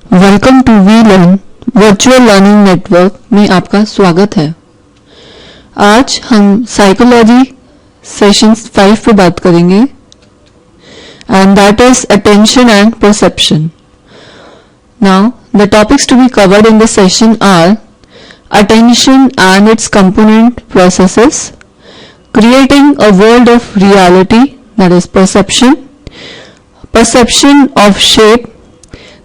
Welcome to we learn virtual learning network में आपका स्वागत है। आज हम साइकोलॉजी सेशन 5 पे बात करेंगे and that is attention and perception. Now the topics to be covered in this session are attention and its component processes, creating a world of reality, that is perception, perception of shape,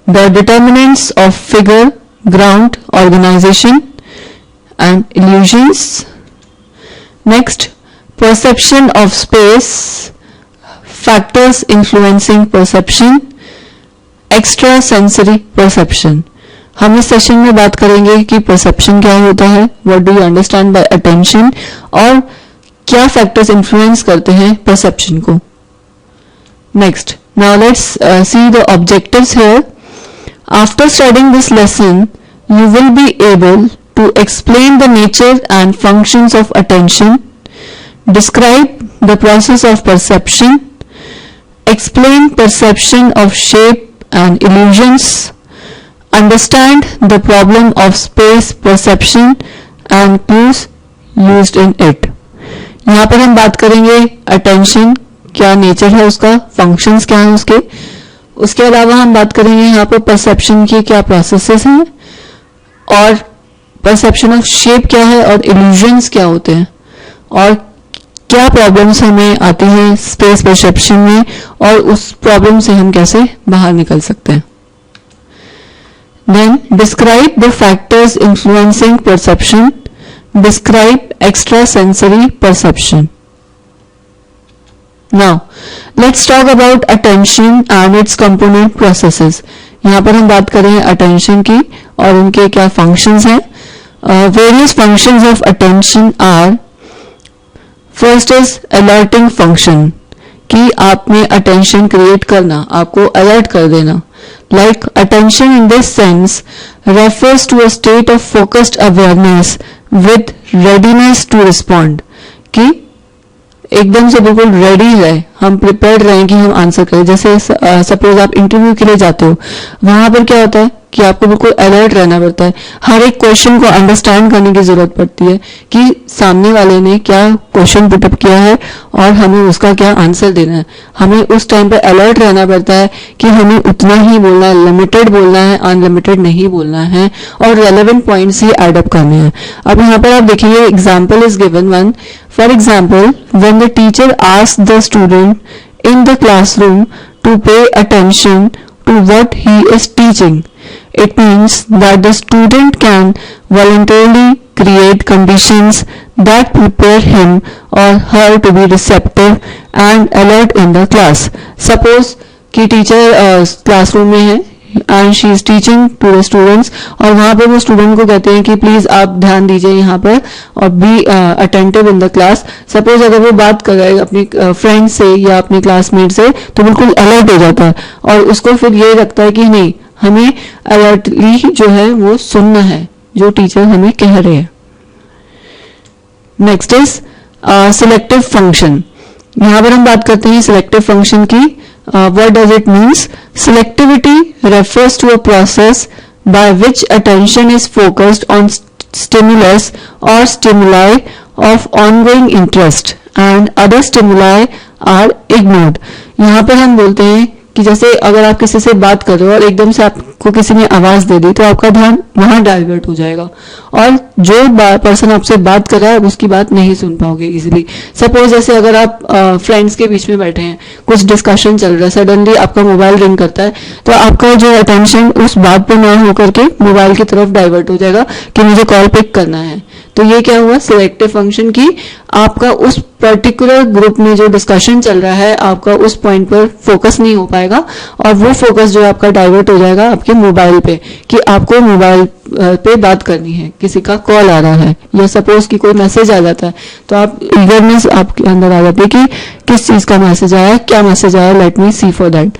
the determinants of figure, ground, organization and illusions. Next, perception of space, factors influencing perception, extrasensory perception. हम इस session में बात करेंगे कि perception क्या होता है, what do you understand by attention, और क्या फैक्टर्स इन्फ्लुएंस करते हैं परसेप्शन को। Next, now let's see the objectives here. After studying this lesson you will be able to explain the nature and functions of attention, describe the process of perception, explain perception of shape and illusions, understand the problem of space perception and clues used in it. यहाँ पर हम बात करेंगे attention क्या nature है उसका, functions क्या है उसके अलावा हम बात करेंगे यहाँ पर perception की क्या processes हैं, और perception of shape क्या है, और illusions क्या होते हैं, और क्या problems हमें आती हैं space perception में, और उस problem से हम कैसे बाहर निकल सकते हैं। Then describe the factors influencing perception. Describe extrasensory perception. Now, let's talk about attention and its component processes. यहाँ पर हम बात करें attention की और उनके क्या functions हैं। Various functions of attention are, first is alerting function, कि आप में attention create करना, आपको alert कर देना। Like attention in this sense refers to a state of focused awareness with readiness to respond, कि एकदम से बिल्कुल रेडी है, हम प्रिपेयर्ड रहें कि हम आंसर करें। जैसे सपोज आप इंटरव्यू के लिए जाते हो, वहां पर क्या होता है कि आपको बिल्कुल अलर्ट रहना पड़ता है, हर एक क्वेश्चन को अंडरस्टैंड करने की जरूरत पड़ती है कि सामने वाले ने क्या क्वेश्चन पुटअप किया है और हमें उसका क्या आंसर देना है। हमें उस टाइम पे अलर्ट रहना पड़ता है कि हमें उतना ही बोलना है, लिमिटेड बोलना है, अनलिमिटेड नहीं बोलना है, और रेलेवेंट पॉइंट्स ही एड अप करने हैं। अब यहाँ पर आप देखिए example is given one. For example, when the teacher asked the student in the classroom to pay attention to what he is teaching, it means that the student can voluntarily create conditions that prepare him or her to be receptive and alert in the class. Suppose कि teacher classroom में है and she is teaching to the students, और वहां पर वो student को कहते हैं कि प्लीज आप ध्यान दीजिए यहाँ पर और be attentive in the class. Suppose अगर वो बात कर रहा है अपनी फ्रेंड से या अपने क्लासमेट से, तो बिल्कुल अलर्ट हो जाता है और उसको फिर ये लगता है कि नहीं, हमें अलर्टली जो है वो सुनना है जो टीचर हमें कह रहे हैं। Next is selective function. यहाँ पर हम बात करते हैं सिलेक्टिव फंक्शन की। What does it means? Selectivity refers to a process by which attention is focused on stimulus or stimuli of ongoing interest and other stimuli are ignored. यहाँ पर हम बोलते हैं कि जैसे अगर आप किसी से बात कर रहे हो और एकदम से आपको किसी ने आवाज दे दी, तो आपका ध्यान वहां डाइवर्ट हो जाएगा और जो पर्सन आपसे बात कर रहा है उसकी बात नहीं सुन पाओगे इजीली। सपोज जैसे अगर आप फ्रेंड्स के बीच में बैठे हैं, कुछ डिस्कशन चल रहा है, सडनली आपका मोबाइल रिंग करता है, तो आपका जो अटेंशन उस बात पर ना होकर के मोबाइल की तरफ डाइवर्ट हो जाएगा कि मुझे कॉल पिक करना है। तो ये क्या हुआ, सिलेक्टिव फंक्शन की आपका उस पर्टिकुलर ग्रुप में जो डिस्कशन चल रहा है, आपका उस पॉइंट पर फोकस नहीं हो पाएगा और वो फोकस जो आपका डाइवर्ट हो जाएगा आपके मोबाइल पे, कि आपको मोबाइल पे बात करनी है, किसी का कॉल आ रहा है या सपोज कि कोई मैसेज आ जाता है, तो आप ईगरनेस आपके अंदर आ जाती है कि किस चीज का मैसेज आया, क्या मैसेज आया, let me see for that.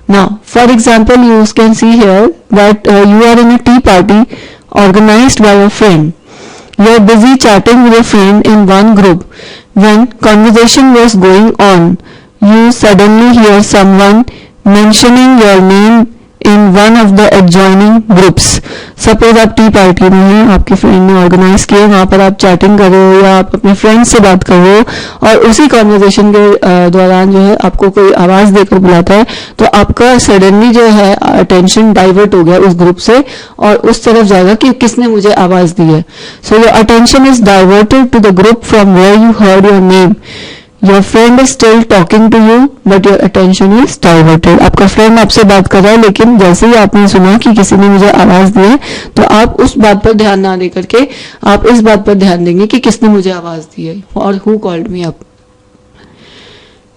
Now for example you can see here that you are in a tea party organised by a friend. You are busy chatting with a friend in one group. When conversation was going on, you suddenly hear someone mentioning your name in one of the adjoining groups. Suppose आप T party में हैं, आपके friend ने organise किए, वहां पर आप chatting कर रहे हो या आप अपने फ्रेंड से बात कर रहे हो और उसी कॉन्वर्जेशन के दौरान जो है आपको कोई आवाज देकर बुलाता है, तो आपका सडनली जो है अटेंशन डाइवर्ट हो गया उस ग्रुप से और उस तरफ जाएगा कि किसने मुझे आवाज दी है. So your attention is diverted to the group from where you heard your name. Your friend is still talking to you, but your attention is diverted. आपका फ्रेंड आपसे बात कर रहा है, लेकिन जैसे ही आपने सुना कि किसी ने मुझे आवाज दी है, तो आप उस बात पर ध्यान ना दे करके आप इस बात पर ध्यान देंगे कि किसने मुझे आवाज दी है और who called me up.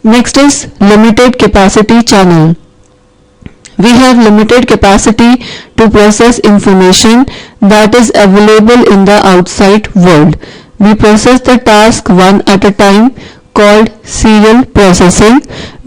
Next is limited capacity channel. We have limited capacity to process information that is available in the outside world. We process the task one at a time, called serial processing.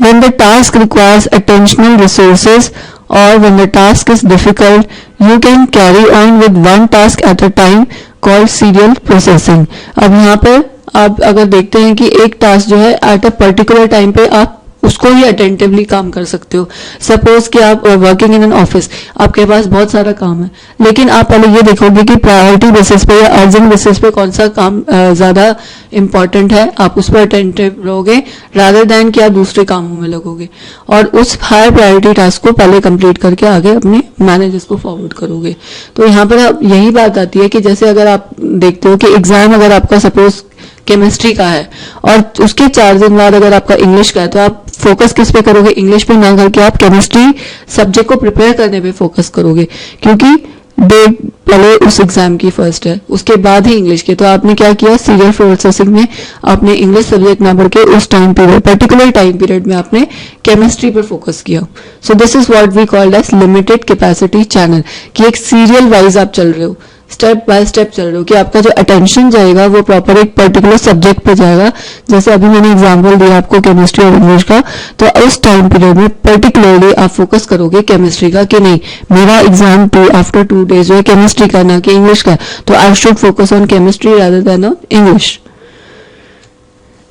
When the task requires attentional resources or when the task is difficult, you can carry on with one task at a time, called serial processing. अब यहाँ पर आप अगर देखते हैं कि एक task जो है एट अ पर्टिकुलर टाइम पे आप उसको ही अटेंटिवली काम कर सकते हो. सपोज कि आप वर्किंग इन एन ऑफिस, आपके पास बहुत सारा काम है, लेकिन आप पहले ये देखोगे कि प्रायोरिटी बेसिस पे या अर्जेंट बेसिस पे कौन सा काम ज्यादा इंपॉर्टेंट है, आप उस पर अटेंटिव रहोगे रादर देन कि आप दूसरे कामों में लगोगे और उस हायर प्रायोरिटी टास्क को पहले कंप्लीट करके आगे अपने मैनेजर्स को फॉरवर्ड करोगे. तो यहाँ पर यही बात आती है कि जैसे अगर आप देखते हो कि एग्जाम अगर आपका सपोज केमिस्ट्री का है और उसके 4 दिन बाद अगर आपका इंग्लिश का है, तो आप फोकस किस पे करोगे? इंग्लिश पे ना करके आप केमिस्ट्री सब्जेक्ट को प्रिपेयर करने पे फोकस करोगे, क्योंकि डेट पहले उस एग्जाम की फर्स्ट है, उसके बाद ही इंग्लिश के. तो आपने क्या किया, सीरियल प्रोसेसिंग में आपने इंग्लिश सब्जेक्ट ना पढ़ के उस time period, particular time period में आपने केमिस्ट्री पर फोकस किया. So this is what we called as limited capacity channel, कि एक सीरियल वाइज आप चल रहे हो, स्टेप बाय स्टेप चल रहे हो, कि आपका जो अटेंशन जाएगा वो प्रॉपर एक पर्टिकुलर सब्जेक्ट पे जाएगा. जैसे अभी मैंने एग्जांपल दिया आपको केमिस्ट्री और इंग्लिश का, तो उस टाइम पीरियड में पर्टिकुलरली आप फोकस करोगे केमिस्ट्री का, कि नहीं मेरा एग्जाम आफ्टर 2 days जो है केमिस्ट्री का ना कि इंग्लिश का, तो I should focus on chemistry rather than on English.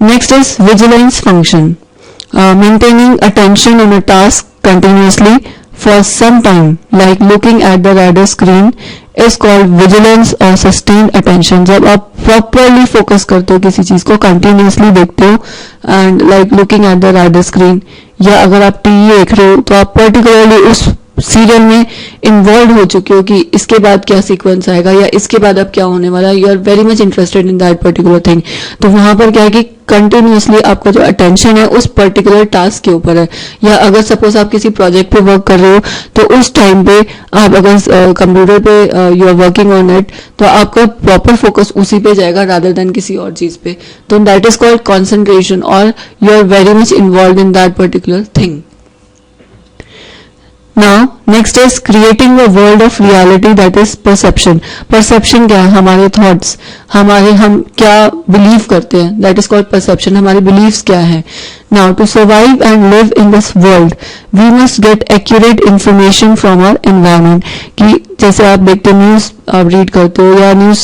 Next is vigilance function. Maintaining attention on a task continuously for some time, like looking at the radar screen, is called vigilance or sustained attention. जब आप properly focus करते हो किसी चीज को, continuously देखते हो, and like looking at the radar screen, या अगर आप टीवी देख रहे हो तो आप particularly उस सीरियल में इन्वॉल्व हो चुके हो कि इसके बाद क्या सीक्वेंस आएगा या इसके बाद अब क्या होने वाला है, you are very much interested in that particular thing. तो वहां पर क्या है कि कंटिन्यूअसली आपका जो अटेंशन है उस पर्टिकुलर टास्क के ऊपर है. या अगर सपोज आप किसी प्रोजेक्ट पे वर्क कर रहे हो, तो उस टाइम पे आप अगर कंप्यूटर पे you are working on it, तो आपका प्रॉपर फोकस उसी पे जाएगा रादर देन किसी और चीज पे. तो दैट इज कॉल्ड कॉन्सेंट्रेशन और you are very much involve in that particular thing. Now, next is creating a world of reality, that is perception. Perception क्या है? हमारे thoughts, हम क्या believe करते हैं, that is called perception. हमारे beliefs क्या है? Now, to survive and live in this world, we must get accurate information from our environment. कि जैसे आप देखते हो न्यूज आप रीड करते हो या न्यूज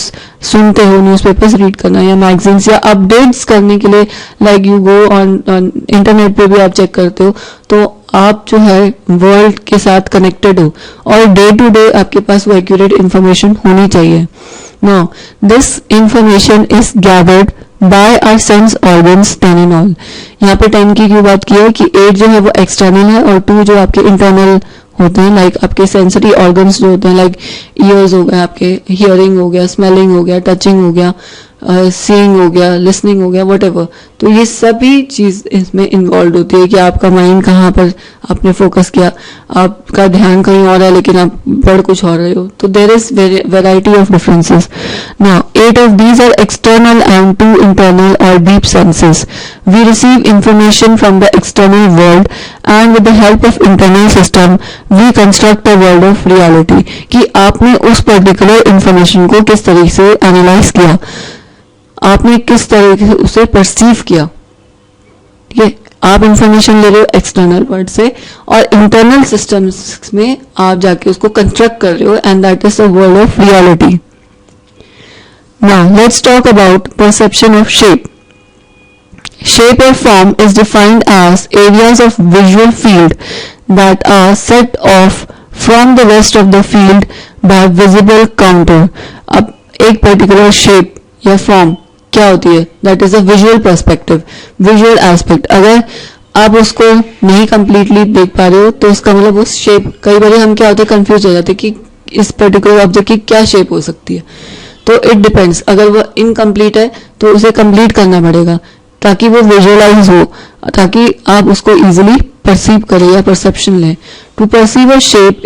सुनते हो, न्यूज़पेपर्स रीड करना या मैगजीन्स या अपडेट्स करने के लिए like you go on internet पे भी आप चेक करते हो, तो आप जो है वर्ल्ड के साथ कनेक्टेड हो और डे टू डे आपके पास वो एक्यूरेट इंफॉर्मेशन होनी चाहिए. Now this information is gathered by our sense organs 10 in all. यहाँ पे 10 की क्यों बात की है कि 8 जो है वो एक्सटर्नल है और 2 जो आपके इंटरनल होते हैं, लाइक आपके सेंसरी ऑर्गन्स जो होते हैं, लाइक ईयर्स हो गए, आपके हियरिंग हो गया, स्मेलिंग हो गया, टचिंग हो गया, सीइंग हो गया, लिसनिंग हो गया, व्हाटएवर. तो ये सभी चीज इसमें इन्वॉल्व होती है कि आपका माइंड कहाँ पर आपने फोकस किया, आपका ध्यान कहीं और है लेकिन आप पढ़ कुछ और रहे हो. तो there is variety of differences. Now 8 of these are external and 2 internal or deep senses. We receive information from the external world and with the help of internal system we construct a world of reality. कि आपने उस particular information को किस तरीके से analyse किया, आपने किस तरीके से उसे परसीव किया. ठीक है, आप इंफॉर्मेशन ले रहे हो एक्सटर्नल वर्ल्ड से और इंटरनल सिस्टम्स में आप जाके उसको कंस्ट्रक्ट कर रहे हो and that is a world of reality. Now let's talk about perception of shape. Shape or form is defined as areas of visual field that are set of from the rest of the field by visible contour. अब एक particular shape या form क्या होती है, that is a visual perspective, visual aspect. अगर आप उसको नहीं कंप्लीटली देख पा रहे हो तो इसका मतलब उस शेप, कई बार हम क्या होते हैं कंफ्यूज हो जाते हैं कि इस पर्टिकुलर ऑब्जेक्ट की क्या शेप हो सकती है। तो इट डिपेंड्स, अगर वो इनकम्प्लीट है तो उसे कंप्लीट करना पड़ेगा ताकि वो विजुअलाइज हो, ताकि आप उसको इजीली परसीव करें या परसेप्शन लें। To perceive a shape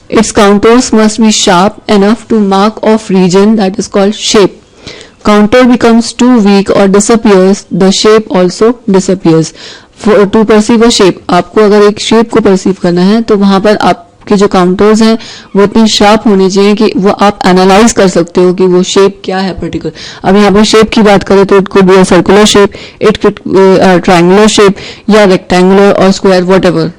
its contours must be sharp enough to mark off region that is called shape. Contour becomes too weak or disappears, the shape also disappears. To perceive a shape, आपको अगर एक shape को perceive करना है तो वहां पर आपके जो काउंटर्स हैं वो इतने शार्प होने चाहिए कि वो आप एनालाइज कर सकते हो कि वो शेप क्या है पर्टिकुलर। अब यहाँ पर शेप की बात करें तो it could be a circular shape, it could triangular shape या रेक्टेंगुलर और स्क्वायर व्हाटएवर।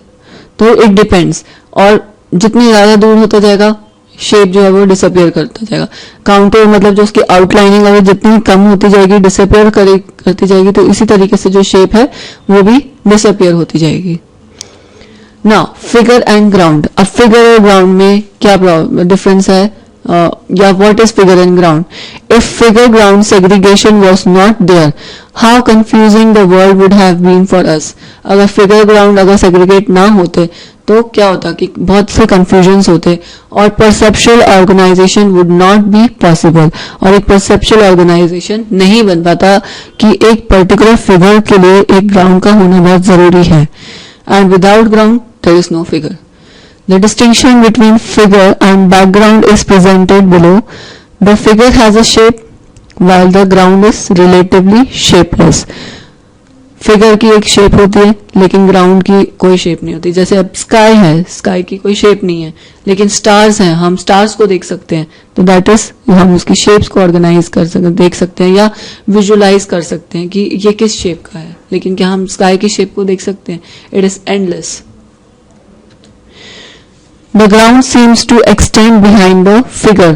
तो इट डिपेंड्स, और जितनी ज्यादा दूर होता जाएगा शेप जो है वो डिसअपियर करता जाएगा। काउंटर मतलब जो उसकी आउटलाइनिंग अगर जितनी कम होती जाएगी, डिसअपियर करती जाएगी, तो इसी तरीके से जो शेप है वो भी डिसअपियर होती जाएगी। Now figure and ground. अब फिगर और ग्राउंड में क्या डिफरेंस है, या what is figure and ground? If figure ground segregation was not there, how confusing the world would have been for us. अगर फिगर ग्राउंड अगर सेग्रीगेट ना होते तो क्या होता कि बहुत से कंफ्यूजन्स होते और perceptual organisation would not be possible, और एक परसेप्चुअल ऑर्गेनाइजेशन नहीं बन पाता कि एक पर्टिकुलर फिगर के लिए एक ग्राउंड का होना बहुत जरूरी है। And without ground there is no figure. The distinction between figure and background is presented below. The figure has a shape while the ground is relatively shapeless. Figure की एक शेप होती है लेकिन ग्राउंड की कोई शेप नहीं होती। जैसे अब स्काई है, स्काई की कोई शेप नहीं है, लेकिन स्टार्स हैं, हम स्टार्स को देख सकते हैं, तो दैट इज हम उसकी शेप्स को ऑर्गेनाइज कर सकते, देख सकते हैं या विजुअलाइज कर सकते हैं कि ये किस शेप का है। लेकिन क्या हम स्काई की शेप को देख सकते हैं? It is endless. The ground seems to extend behind the figure.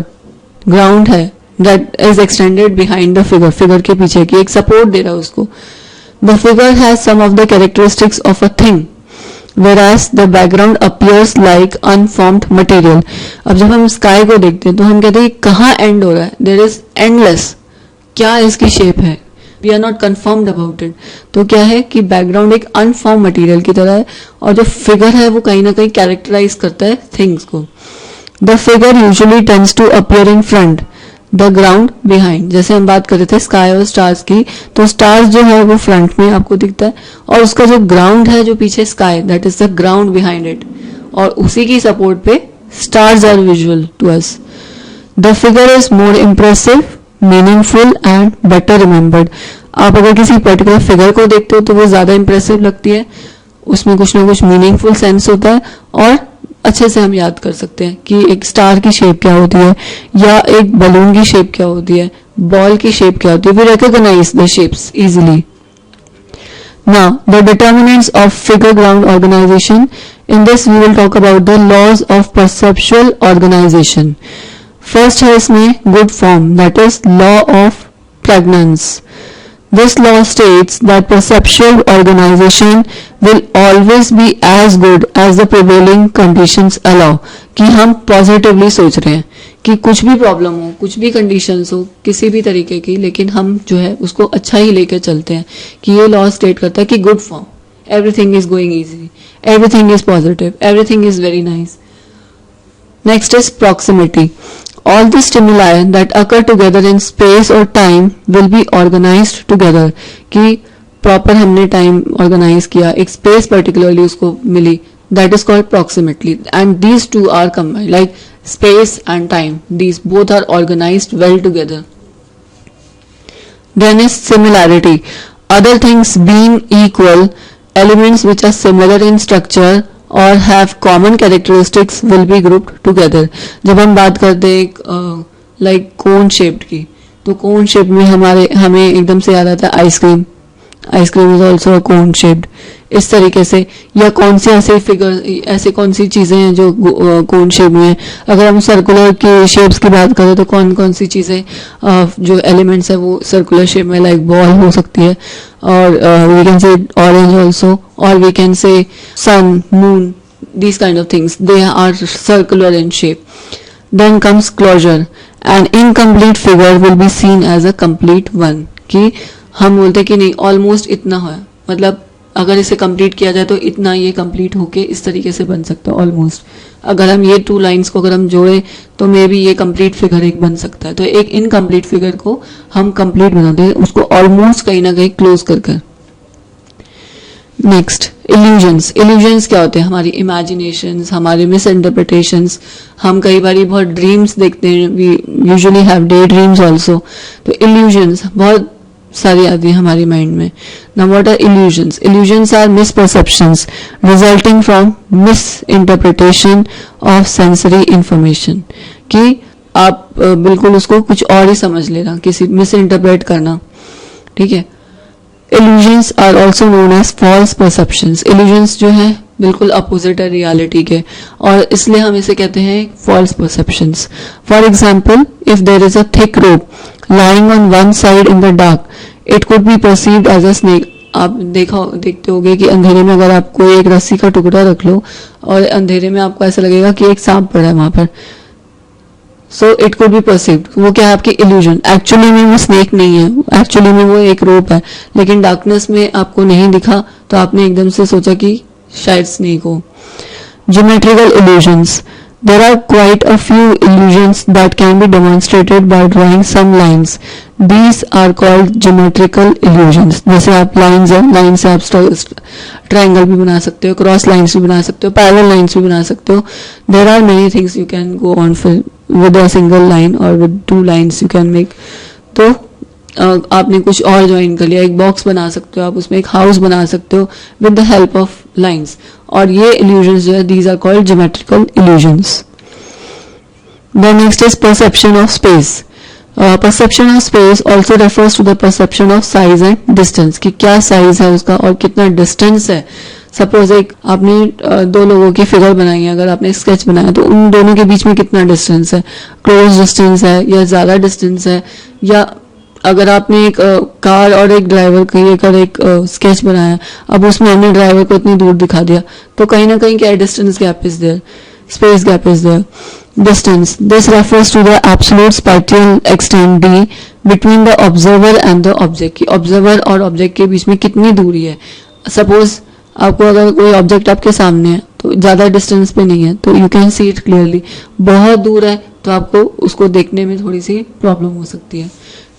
Ground है that is extended behind the figure. Figure के पीछे की एक support दे रहा है उसको। The figure has some of the characteristics of a thing, whereas the background appears like unformed material. अब जब हम sky को देखते हैं तो हम कहते हैं कहाँ end हो रहा है? There is endless. क्या इसकी shape है? We are not confirmed about it. तो क्या है कि बैकग्राउंड एक अनफॉर्म मटेरियल की तरह है और जो फिगर है वो कहीं ना कहीं कैरेक्टराइज करता है थिंग्स को। The figure usually tends to appear in front, the ground behind. जैसे हम बात कर रहे थे स्काई और स्टार्स की, तो स्टार्स जो है वो फ्रंट में आपको दिखता है और उसका जो ग्राउंड है जो पीछे sky, that is the ground behind it, और उसी की सपोर्ट पे stars are visual to us. The figure is more impressive, meaningful and better remembered. आप अगर किसी पर्टिकुलर फिगर को देखते हो तो वो ज्यादा इंप्रेसिव लगती है, उसमें कुछ ना कुछ मीनिंगफुल सेंस होता है और अच्छे से हम याद कर सकते हैं कि एक स्टार की शेप क्या होती है या एक बलून की शेप क्या होती है, बॉल की शेप क्या होती है। We recognise the shapes easily. Now, the determinants of figure ground organization. In this, we will talk about the laws of perceptual organization. First है इसमें good form, that is law of pregnance. This law states that perceptual organization will always be as good as the prevailing conditions allow. कि हम positively सोच रहे हैं कि कुछ भी प्रॉब्लम हो, कुछ भी कंडीशंस हो किसी भी तरीके की, लेकिन हम जो है उसको अच्छा ही लेकर चलते हैं कि ये लॉ स्टेट करता है कि good form, everything is going easy, everything is positive, everything is very nice. Next is proximity. All the stimuli that occur together in space or time will be organized together. कि proper हमने time organize किया, एक space particularly उसको मिली, that is called proximity. And these two are combined, like space and time. These both are organized well together. Then is similarity. Other things being equal, elements which are similar in structure और have common characteristics will be grouped together. जब हम बात करते हैं like cone shaped की, तो cone shape में हमें एकदम से याद आता है ice cream. Ice cream is also cone shaped. इस तरीके से, या कौन सी ऐसे फिगर, ऐसे कौन सी चीजें हैं जो कोन शेप में है. अगर हम सर्कुलर की शेप्स की बात करें तो कौन कौन सी चीजें जो एलिमेंट्स है वो सर्कुलर शेप में, लाइक बॉल हो सकती है, और we can say orange also, और we can say sun, moon, these kind of things, they are circular in shape. Then comes closure. An incomplete figure will be seen as a complete one. कि हम बोलते कि नहीं almost इतना है, मतलब अगर इसे कंप्लीट किया जाए तो इतना ये कंप्लीट होके इस तरीके से बन सकता है ऑलमोस्ट. अगर हम ये 2 लाइंस को अगर हम जोड़े तो मे बी ये कंप्लीट फिगर एक बन सकता है. तो एक इनकम्प्लीट फिगर को हम कंप्लीट बनाते हैं, उसको ऑलमोस्ट कहीं ना कहीं क्लोज कर. Next illusions. इल्यूजन्स क्या होते हैं? हमारी इमेजिनेशंस, हमारे मिस इंटरप्रिटेशंस. हम कई बार बहुत ड्रीम्स देखते हैं, we usually have day dreams also. तो इल्यूजन्स बहुत सारी आती है हमारी माइंड में. Now what are illusions? Illusions are misperceptions resulting from misinterpretation of sensory information. कि आप बिल्कुल उसको कुछ और ही समझ लेना, किसी मिस इंटरप्रेट करना. ठीक है. Illusions are also known as false perceptions. Illusions जो है बिल्कुल अपोजिट है रियलिटी के, और इसलिए हम इसे कहते हैं false perceptions. For example, if there is a thick rope lying on one side in the dark, it could be perceived as a snake. आप देखते होगे कि अंधेरे में अगर आप कोई एक रस्सी का टुकड़ा रख लो और अंधेरे में आपको ऐसा लगेगा कि एक सांप पड़ा है वहां पर. So it could be perceived. वो क्या है? आपकी इल्यूजन. एक्चुअली में वो स्नेक नहीं है, एक्चुअली में वो एक रोप है, लेकिन डार्कनेस में आपको नहीं दिखा तो आपने एकदम से सोचा कि शायद स्नेक हो. Geometrical illusions. There are quite a few illusions that can be demonstrated by drawing some lines. These are called geometrical illusions. जैसे आप लाइंस है, लाइन से आप ट्रायंगल भी बना सकते हो, क्रॉस लाइंस भी बना सकते हो, पैरेलल लाइंस भी बना सकते हो. There are many things you can go on फिर with a single line or with 2 lines you can make. तो आपने कुछ और ज्वाइन कर लिया, एक बॉक्स बना सकते हो आप, उसमें एक हाउस बना सकते हो with the help of lines. और ये illusions जो है these are called geometrical illusions. The next is perception of space. Perception of space also refers to the perception of size and distance. कि क्या साइज है उसका और कितना डिस्टेंस है. सपोज एक आपने 2 लोगों की फिगर बनाई है, अगर आपने स्केच बनाया तो उन दोनों के बीच में कितना डिस्टेंस है, क्लोज डिस्टेंस है या ज्यादा डिस्टेंस है. या अगर आपने एक कार और एक ड्राइवर को लेकर एक स्केच बनाया, अब उसमें हमने ड्राइवर को इतनी दूर दिखा दिया, तो कहीं ना कहीं क्या distance gap is there, space gap is there. Distance. This refers to the absolute spatial extent d between the observer and the object. कि observer और object के बीच में कितनी दूरी है. Suppose आपको अगर कोई ऑब्जेक्ट आपके सामने है तो ज्यादा डिस्टेंस पे नहीं है तो you can see it clearly. बहुत दूर है तो आपको उसको देखने में थोड़ी सी प्रॉब्लम हो सकती है.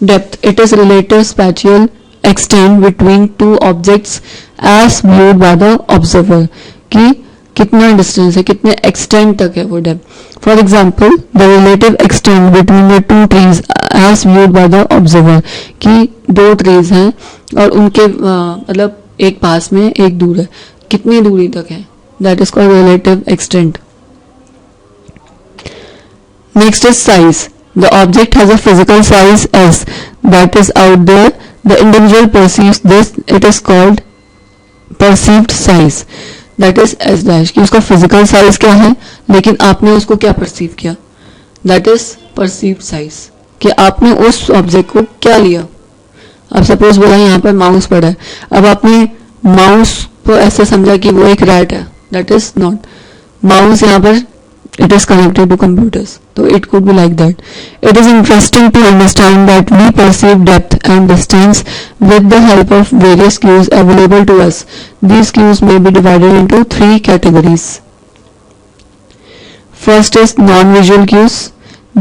Depth. It is relative spatial extent between 2 objects as viewed by the observer. कि कितना डिस्टेंस है, कितने एक्सटेंट तक है वो depth. For example the relative extent between the 2 trees as viewed by the observer. कि 2 ट्रीज हैं और उनके मतलब एक पास में एक दूर है, कितनी दूरी तक है, that is called relative extent. Next is size. The object has a physical size s that is out there. The individual perceives this. It is called perceived size, that is s dash. कि उसका physical size क्या है लेकिन आपने उसको क्या perceive किया, that is perceived size. कि आपने उस ऑब्जेक्ट को क्या लिया. अब सपोज बोला यहाँ पर माउस पड़ा है, अब आपने माउस को ऐसे समझा कि वो एक रैट है, दैट इज नॉट. माउस यहाँ पर it is connected to computers, so it could be like that. It is interesting to understand that we perceive depth and distance with the help of various cues available to us. These cues may be divided into 3 categories. First is non-visual cues.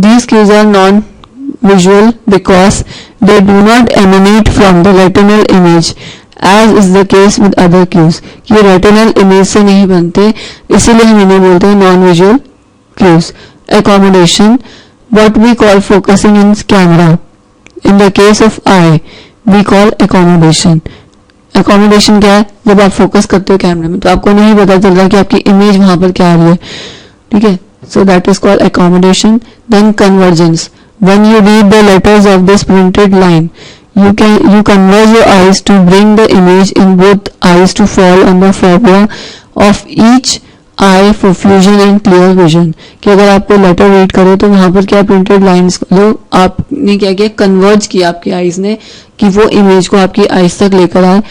These cues are non-visual because they do not emanate from the retinal image, as is the case with other cues. ये retinal image से नहीं बनते, इसीलिए हम इन्हें बोलते हैं non-visual cues. Accommodation. What we call focusing in camera. In the case of eye, we call accommodation. Accommodation क्या है? जब आप फोकस करते हो कैमरे में तो आपको नहीं पता चल रहा कि आपकी इमेज वहां पर क्या आ रही है. ठीक है, so that is called accommodation. Then convergence. When you read the letters of this printed line, you converge your eyes to bring the image in both eyes to fall on the foreground of each eye for fusion and clear vision. कि अगर आपको letter read करो तो वहां पर क्या printed lines जो आपने क्या किया, कन्वर्ज किया आपकी आईज ने कि वो इमेज को आपकी आईज तक लेकर आए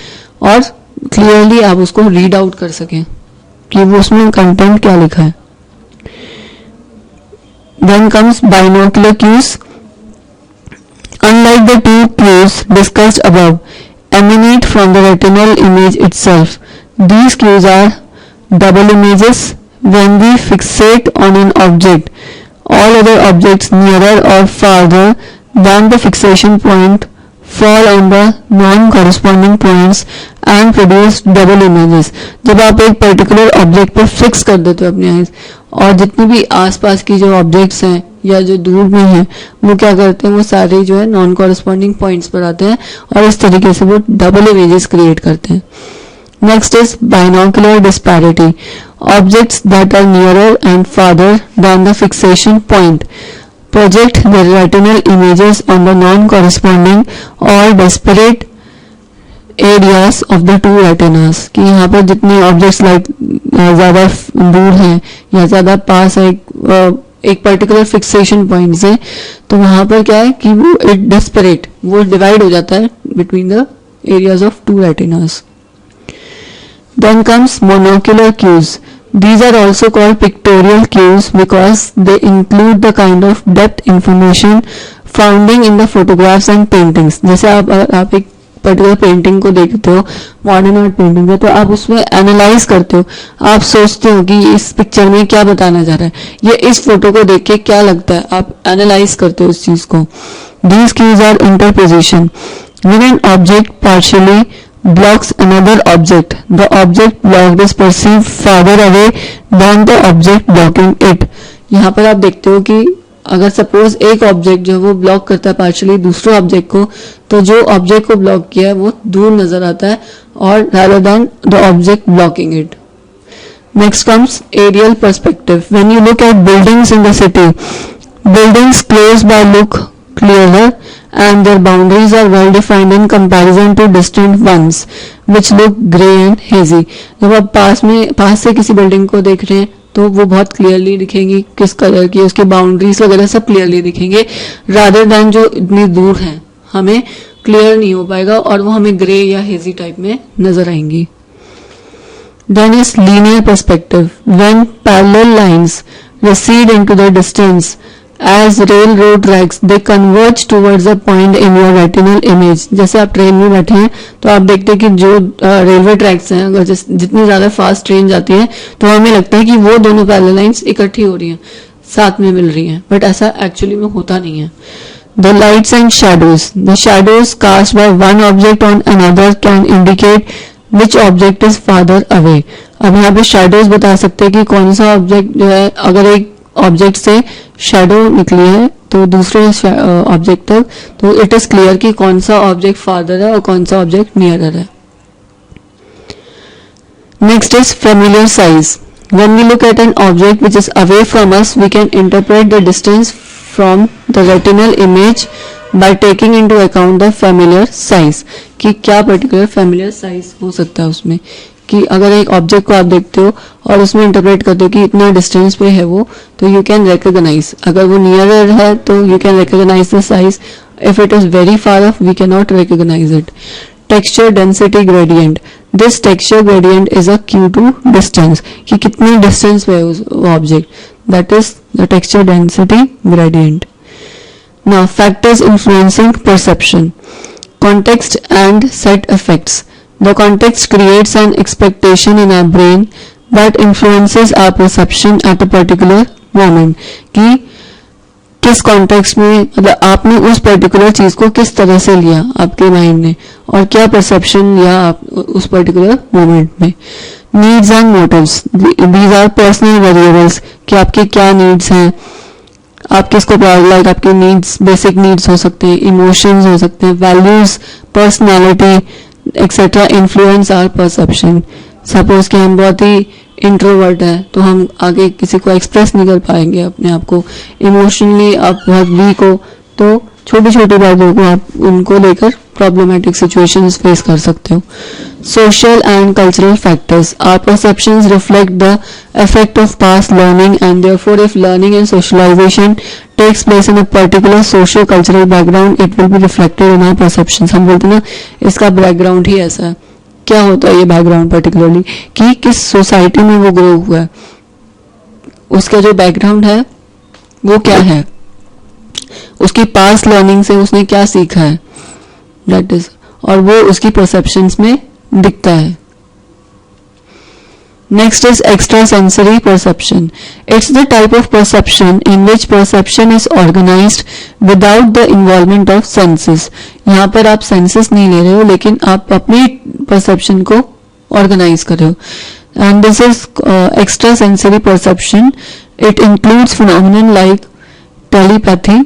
और क्लियरली आप उसको रीड आउट कर सकें. कि वो उसमें कंटेंट क्या लिखा है. Then comes binocular cues. Unlike the two cues discussed above, emanate from the retinal image itself. These cues are double images. When we fixate on an object, all other objects nearer or farther than the fixation point fall on the non-corresponding points and produce double images. जब आप एक particular object पर fix कर देते हो अपनी eyes, और जितनी भी आसपास की जो ऑब्जेक्ट्स हैं या जो दूर में हैं वो क्या करते हैं, वो सारे जो है नॉन कॉरेस्पॉन्डिंग पॉइंट्स पर आते हैं और इस तरीके से वो डबल इमेजेस क्रिएट करते हैं. Next is binocular disparity. Objects that are nearer and farther than the fixation point project their retinal images on the non-corresponding or disparate areas of the two retinas. कि यहाँ पर जितने objects like ज़्यादा दूर हैं या ज़्यादा पास है एक पर्टिकुलर फिक्सेशन पॉइंट से, तो वहाँ पर क्या है कि वो डिस्परेट, वो डिवाइड हो जाता है between the areas of two retinas. Then comes monocular cues. These are also called pictorial cues because they include the kind of depth information founding in the photographs and paintings. जैसे आप एक particular painting को देखते हो, modern art painting है, तो आप उसमें एनालाइज करते हो, आप सोचते हो कि इस पिक्चर में क्या बताना चाह रहा है, ये इस फोटो को देख के क्या लगता है, आप एनालाइज करते हो इस चीज को. These cues are interposition. When an object partially blocks another object, the object blocked is perceived farther away than the object blocking it. यहाँ पर आप देखते हो कि अगर सपोज एक ऑब्जेक्ट जो है वो ब्लॉक करता है पार्शियली दूसरे ऑब्जेक्ट को, तो जो ऑब्जेक्ट को ब्लॉक किया है वो दूर नजर आता है और rather than the object blocking it. Next comes aerial perspective. When you look at buildings in the city, buildings close by look clearer and their boundaries are well defined in comparison to distant ones which look grey and hazy. जब आप पास से किसी building को देख रहे हैं तो वो बहुत क्लियरली दिखेंगी, किस कलर की, उसके बाउंड्रीज वगैरह सब क्लियरली दिखेंगे, रादर दैन जो इतनी दूर हैं हमें क्लियर नहीं हो पाएगा और वो हमें ग्रे या हेजी टाइप में नजर आएंगी. Then is linear perspective. When parallel lines recede into the distance as railroad tracks, they converge towards a point in your retinal image. जैसे आप ट्रेन में बैठे हैं तो आप देखते हैं कि जो रेलवे ट्रैक्स हैं, अगर जितनी ज्यादा फास्ट ट्रेन जाती है तो हमें लगता है कि वो दोनों पैरेलल लाइंस इकट्ठी हो रही हैं, साथ में मिल रही हैं, बट ऐसा एक्चुअली में होता नहीं है. The lights and shadows. The shadows cast by one object on another can indicate which object is farther away. अब यहाँ पे shadows बता सकते हैं कि कौन सा ऑब्जेक्ट जो है, अगर एक ऑब्जेक्ट से शेडो निकली है तो दूसरे ऑब्जेक्ट तक, तो इट इज क्लियर कि कौन सा ऑब्जेक्ट फार्दर है और कौन सा ऑब्जेक्ट नियरर है. Next is familiar size. When we look at an object which is away from us, we can interpret the distance from the retinal image by taking into account the familiar size. कि क्या particular familiar size हो सकता है उसमें, कि अगर एक object को आप देखते हो और उसमें इंटरप्रेट करते हो कि इतना डिस्टेंस पे है वो, तो यू कैन रिकॉग्नाइज. अगर वो नियरर है तो you can recognise the size. If it is very far off we can not recognise it. Texture density gradient. This texture gradient is a cue to distance, कि कितने distance पे है उस object, that is the texture density gradient. Now factors influencing perception. Context and set effects. The context creates an expectation in our brain that influences our perception at a particular moment. कि किस context में, मतलब आपने उस particular चीज को किस तरह से लिया आपके माइंड ने और क्या परसेप्शन लिया आप उस पर्टिकुलर मोमेंट में. Needs and motives. These are personal variables, कि आपके क्या नीड्स हैं, आप किसको लाइक आपके नीड्स, बेसिक नीड्स हो सकते हैं, इमोशंस हो सकते हैं, values, personality etcetera influence our perception. Suppose कि हम बहुत ही इंट्रोवर्ट है तो हम आगे किसी को एक्सप्रेस नहीं कर पाएंगे अपने आप को. इमोशनली आप बहुत वीक हो तो छोटी छोटी बातों को आप उनको लेकर प्रॉब्लमेटिक सिचुएशंस फेस कर सकते हो. Social and cultural factors. Our perceptions reflect the effect of past learning and therefore if learning and socialization takes place in a particular social cultural background it will be reflected in our perceptions. हम बोलते हैं ना इसका background ही ऐसा है क्या होता है ये बैकग्राउंड पर्टिकुलरली, कि किस सोसाइटी में वो ग्रो हुआ है, उसका जो बैकग्राउंड है वो क्या है, उसकी पास्ट लर्निंग से उसने क्या सीखा है, दैट इज, और वो उसकी परसेप्शंस में दिखता है. Next is extrasensory perception. It's the type of perception in which perception is organized without the involvement of senses. यहाँ पर आप senses नहीं ले रहे हो, लेकिन आप अपनी perception को organize कर रहे हो. And this is extrasensory perception. It includes phenomenon like telepathy.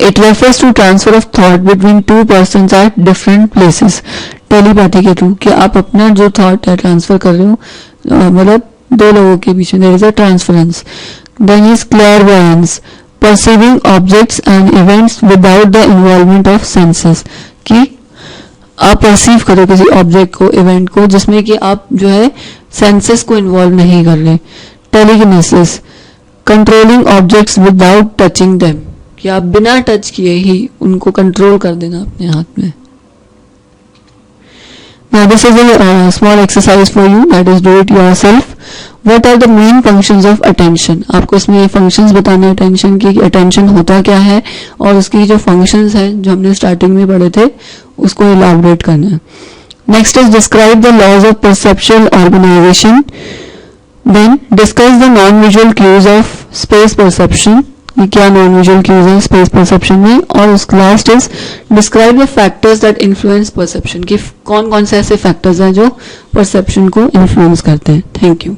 It refers to transfer of thought between two persons at different places. Telepathy के थ्रू कि आप अपना जो थॉट है ट्रांसफर कर रहे हो, मतलब दो लोगों के बीच में there is a transference. Then is clairvoyance, perceiving objects and events without the involvement of senses, कि आप परसीव करो किसी ऑब्जेक्ट को, इवेंट को, जिसमें कि आप जो है सेंसेस को इन्वॉल्व नहीं कर रहे. Telekinesis, controlling objects without touching them, कि आप बिना टच किए ही उनको कंट्रोल कर देना अपने हाथ में. Now this is a small exercise for you, that is do it yourself. What are the main functions of attention? आपको इसमें ये functions बताने attention की, attention होता क्या है और उसकी जो functions है जो हमने starting में पढ़े थे उसको elaborate करना है. Next is describe the laws of perceptual organization. Then discuss the non-visual cues of space perception. ये क्या नॉन विजुअल क्यूज है स्पेस परसेप्शन में. और उस last is describe the factors that influence perception, कि कौन कौन से ऐसे फैक्टर्स हैं जो परसेप्शन को इन्फ्लुएंस करते हैं. Thank you.